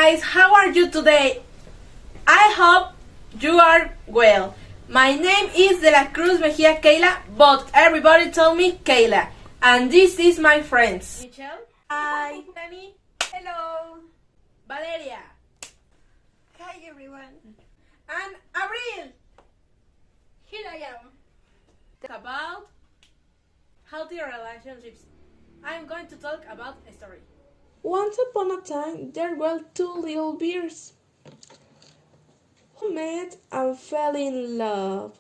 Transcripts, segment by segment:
guys, how are you today? I hope you are well. My name is De La Cruz Mejia Kayla, but everybody told me Kayla. And this is my friends. Michelle. Hi. Dani. Hello. Valeria. Hi everyone. And Abril. Here I am. About healthy relationships. I'm going to talk about a story. Once upon a time, there were two little bears who met and fell in love.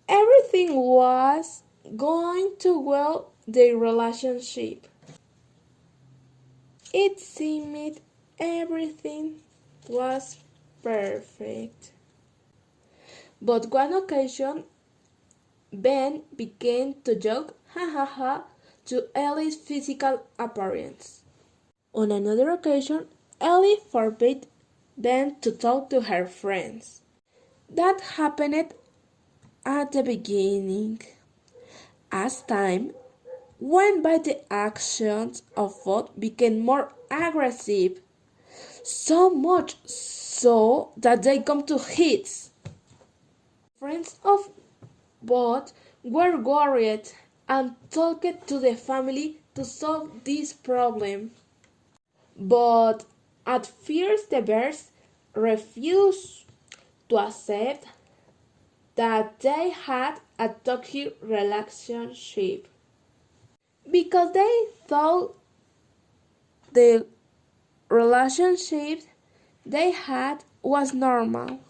Everything was going too well their relationship. It seemed everything was perfect. But one occasion, Ben began to joke, ha ha ha, to Ellie's physical appearance. On another occasion, Ellie forbade Ben to talk to her friends. That happened at the beginning. As time went by, the actions of both became more aggressive, so much so that they come to hits. Friends of both were worried and talked to the family to solve this problem. But at first the bears refused to accept that they had a toxic relationship because they thought the relationship they had was normal.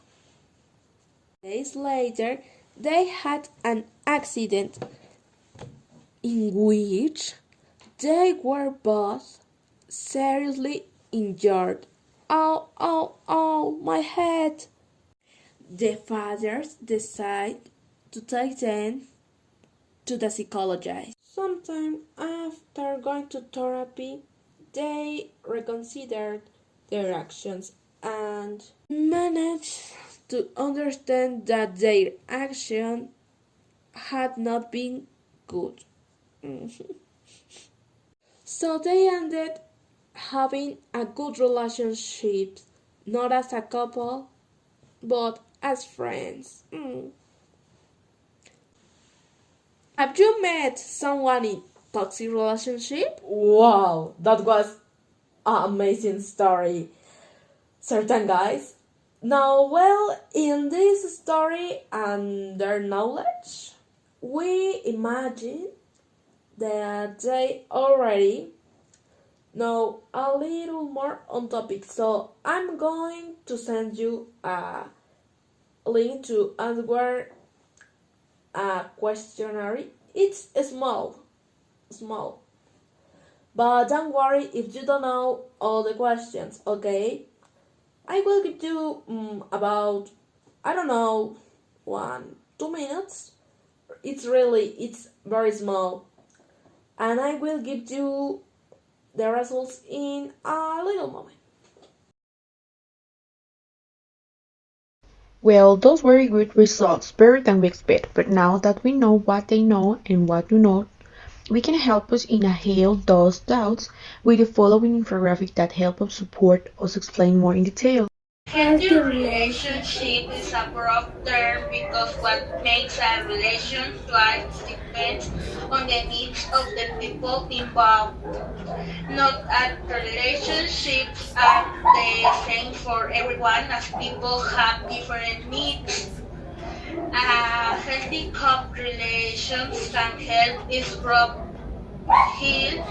Days later, they had an accident in which they were both seriously injured. Ow, ow, ow, my head! The fathers decided to take them to the psychologist. Sometime after going to therapy, they reconsidered their actions and managed to understand that their action had not been good. So they ended having a good relationship, not as a couple, but as friends. Have you met someone in toxic relationship? Wow, that was an amazing story. Certain guys. Now, well, in this story and their knowledge, we imagine that they already know a little more on topic. So I'm going to send you a link to answer a questionnaire. It's small, but don't worry if you don't know all the questions, okay? I will give you about, I don't know, 1-2 minutes. It's very small. And I will give you the results in a little moment. Well, those were good results, better than we expected. But now that we know what they know and what to know, we can help us inhale those doubts with the following infographic that help us support us explain more in detail. Healthy relationship is a broad term because what makes a relation thrive depends on the needs of the people involved. Not all relationships are the same for everyone as people have different needs. A healthy co-relations can help this group heal,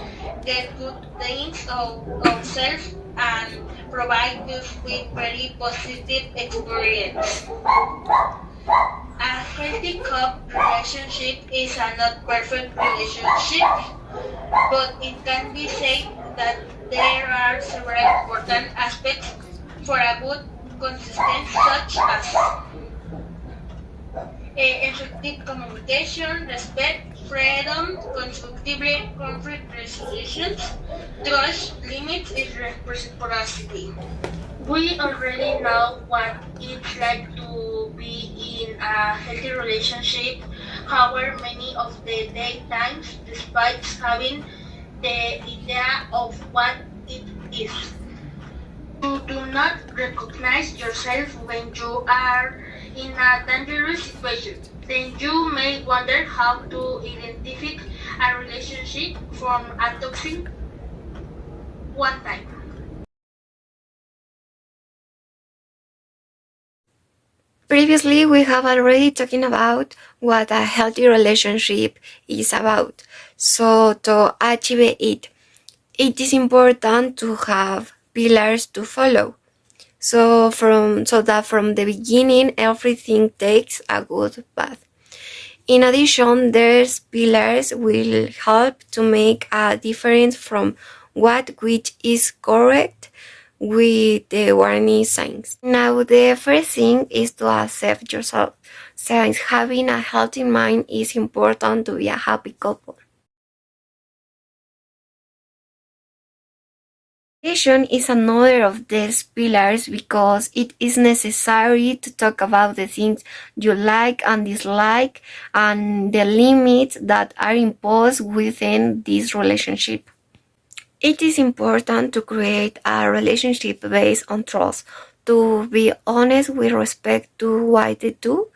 get good things of self, and provide us with very positive experience. A healthy relationship is a not perfect relationship, but it can be said that there are several important aspects for a good consistency, such as effective communication, respect, freedom, constructive conflict resolutions, trust, limits, and reciprocity. We already know what it's like to be in a healthy relationship. However, many of the daytimes, despite having the idea of what it is, You do not recognize yourself when you are in a dangerous situation. Then you may wonder how to identify a relationship from a toxic one type. Previously, we have already talking about what a healthy relationship is about. So to achieve it, it is important to have pillars to follow. So that from the beginning everything takes a good path. In addition, these pillars will help to make a difference from what which is correct with the warning signs. Now, the first thing is to accept yourself, since having a healthy mind is important to be a happy couple. Communication is another of these pillars because it is necessary to talk about the things you like and dislike and the limits that are imposed within this relationship. It is important to create a relationship based on trust, to be honest with respect to what they do,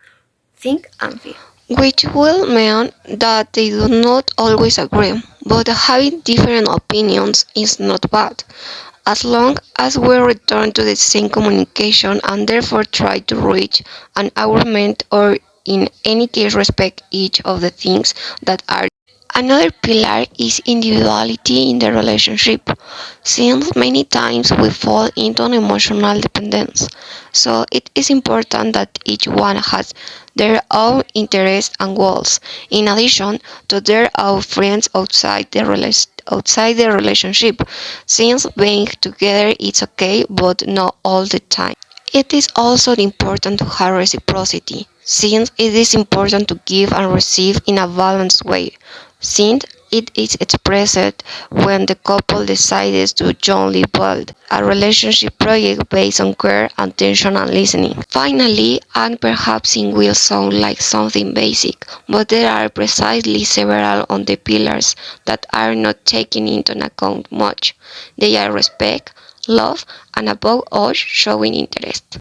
think, and feel. Which will mean that they do not always agree, but having different opinions is not bad, as long as we return to the same communication and therefore try to reach an agreement or in any case respect each of the things that are. Another pillar is individuality in the relationship, since many times we fall into an emotional dependence. So it is important that each one has their own interests and goals, in addition to their own friends outside the relationship, since being together is okay, but not all the time. It is also important to have reciprocity, since it is important to give and receive in a balanced way, since it is expressed when the couple decides to jointly build a relationship project based on care, attention, and listening. Finally, and perhaps it will sound like something basic, but there are precisely several of the pillars that are not taken into account much. They are respect, love, and above all, showing interest.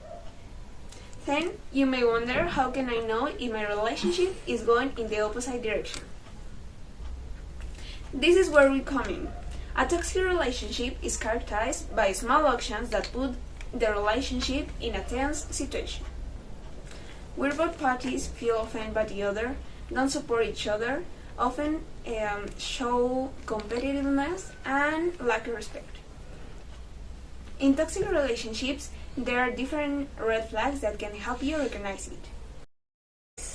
Then you may wonder, how can I know if my relationship is going in the opposite direction? This is where we come in. A toxic relationship is characterized by small actions that put the relationship in a tense situation, where both parties feel offended by the other, don't support each other, often show competitiveness and lack of respect. In toxic relationships, there are different red flags that can help you recognize it,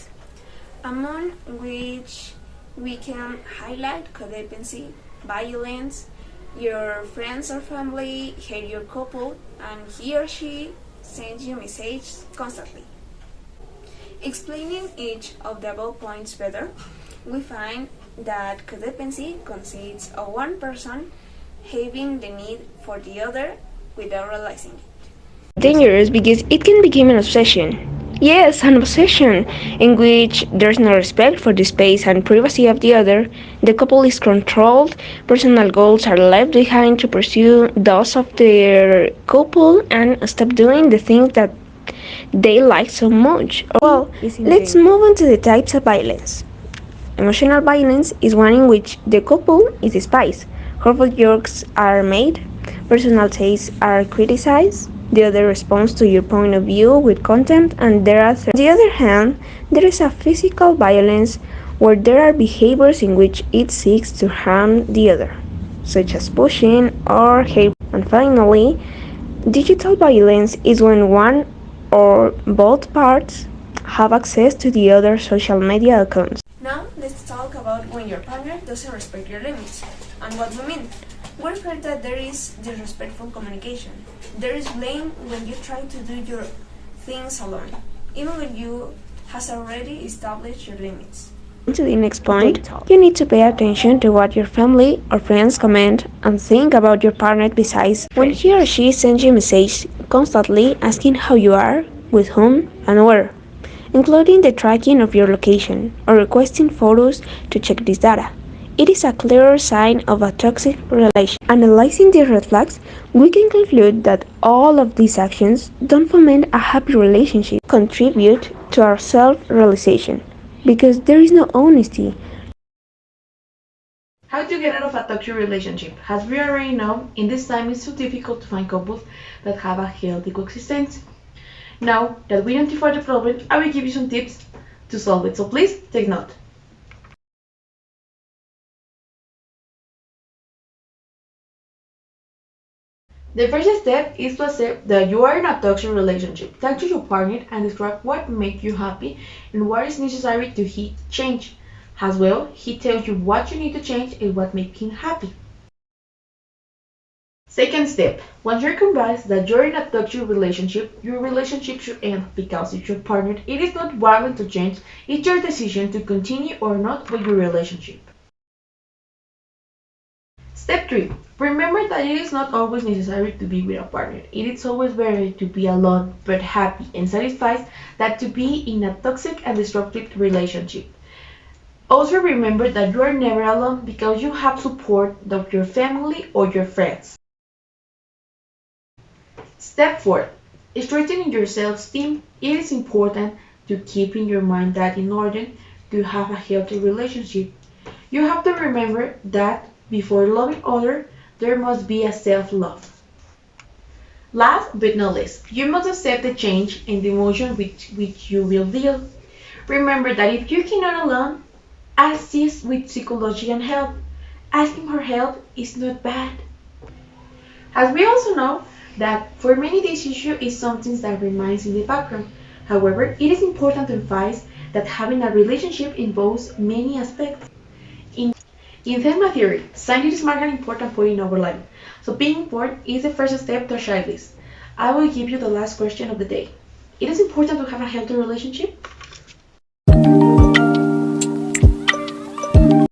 among which we can highlight codependency, violence, your friends or family hate your couple, and he or she sends you messages constantly. Explaining each of the above points better, we find that codependency consists of one person having the need for the other without realizing it. Dangerous because it can become an obsession. Yes, an obsession in which there's no respect for the space and privacy of the other. The couple is controlled, personal goals are left behind to pursue those of their couple and stop doing the things that they like so much. Well, let's move on to the types of violence. Emotional violence is one in which the couple is despised, hurtful jokes are made, personal tastes are criticized, the other responds to your point of view with contempt, and there are. On the other hand, there is a physical violence where there are behaviors in which it seeks to harm the other, such as pushing or hate. And finally, digital violence is when one or both parts have access to the other's social media accounts. Now, let's talk about when your partner doesn't respect your limits and what we mean. We've heard that there is disrespectful communication. There is blame when you try to do your things alone, even when you has already established your limits. To the next point, you need to pay attention to what your family or friends comment and think about your partner besides when he or she sends you a message constantly asking how you are, with whom, and where, including the tracking of your location or requesting photos to check this data. It is a clear sign of a toxic relation. Analyzing the red flags, we can conclude that all of these actions don't foment a happy relationship, contribute to our self-realization, because there is no honesty. How to get out of a toxic relationship? As we already know, in this time it's so difficult to find couples that have a healthy coexistence. Now that we identify the problem, I will give you some tips to solve it, so please take note. The first step is to accept that you are in a toxic relationship. Talk to your partner and describe what makes you happy and what is necessary to he change. As well, he tells you what you need to change and what makes him happy. Second step, once you're convinced that you're in a toxic relationship, your relationship should end because if your partner it is not willing to change, it's your decision to continue or not with your relationship. Step 3. Remember that it is not always necessary to be with a partner. It is always better to be alone but happy and satisfied than to be in a toxic and destructive relationship. Also remember that you are never alone because you have support of your family or your friends. Step 4. Strengthening your self-esteem. It is important to keep in your mind that in order to have a healthy relationship, you have to remember that before loving others, there must be a self-love. Last but not least, you must accept the change and the emotion with which you will deal. Remember that if you cannot alone, assist with psychological help. Asking for help is not bad. As we also know that for many this issue is something that remains in the background. However, it is important to emphasize that having a relationship involves many aspects. In thema theory, scientists mark an important point in our life. So being born is the first step to a checklist. I will give you the last question of the day. It is important to have a healthy relationship?